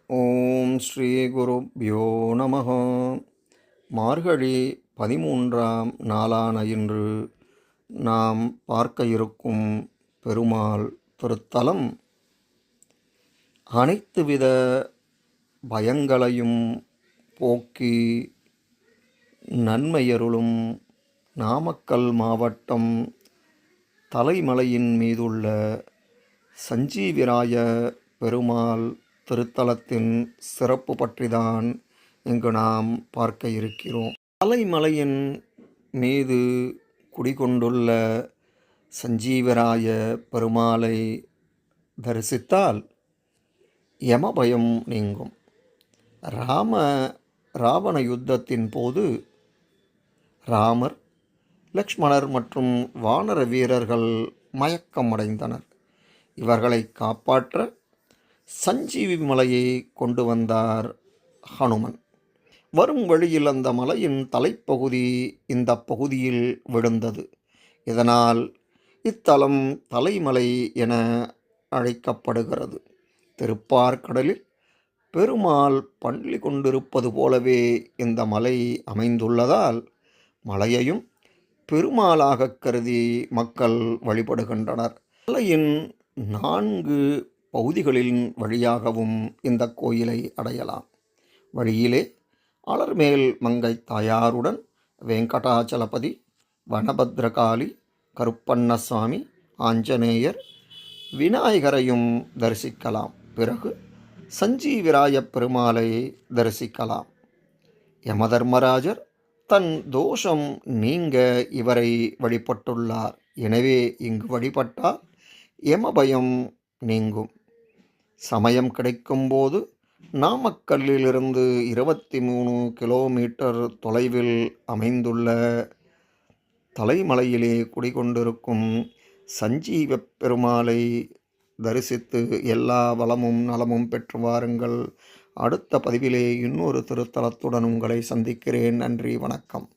ஓம் ஸ்ரீ குருப்யோ நமः. மார்கழி 13ஆம் நாளான இன்று நாம் பார்க்க இருக்கும் பெருமாள் திருத்தலம் அனைத்துவித பயங்களையும் போக்கி நன்மையருளும் நாமக்கல் மாவட்டம் தலைமலையின் மீதுள்ள சஞ்சீவிராய பெருமாள் திருத்தலத்தின் சிறப்பு பற்றிதான் இங்கு நாம் பார்க்க இருக்கிறோம். தலைமலையின் மீது குடிகொண்டுள்ள சஞ்சீவராய பெருமாளை தரிசித்தால் யமபயம் நீங்கும். ராவண யுத்தத்தின் போது ராமர், லக்ஷ்மணர் மற்றும் வானர வீரர்கள் மயக்கம் அடைந்தனர். இவர்களை காப்பாற்ற சஞ்சீவி மலையை கொண்டு வந்தார் ஹனுமன். வரும் வழியில் அந்த மலையின் தலைப்பகுதி இந்த பகுதியில் விழுந்தது. இதனால் இத்தலம் தலைமலை என அழைக்கப்படுகிறது. திருப்பார்கடலில் பெருமாள் பள்ளி கொண்டிருப்பது போலவே இந்த மலை அமைந்துள்ளதால் மலையையும் பெருமாளாக கருதி மக்கள் வழிபடுகின்றனர். மலையின் 4 பகுதிகளின் வழியாகவும் இந்த கோயிலை அடையலாம். வழியிலே அலர்மேல் மங்கை தாயாருடன் வெங்கடாச்சலபதி, வனபத்ரகாளி, கருப்பண்ணசுவாமி, ஆஞ்சநேயர், விநாயகரையும் தரிசிக்கலாம். பிறகு சஞ்சீவிராய பெருமாளை தரிசிக்கலாம். யமதர்மராஜர் தன் தோஷம் நீங்க இவரை வழிபட்டுள்ளார். எனவே இங்கு வழிபட்டால் யமபயம் நீங்கும். சமயம் கிடைக்கும்போது நாமக்கல்லிலிருந்து 23 கிலோமீட்டர் தொலைவில் அமைந்துள்ள தலைமலையிலே குடிகொண்டிருக்கும் சஞ்சீவ பெருமாளை தரிசித்து எல்லா வளமும் நலமும் பெற்று வாருங்கள். அடுத்த பதிவிலே இன்னொரு திருத்தலத்துடன் உங்களை சந்திக்கிறேன். நன்றி, வணக்கம்.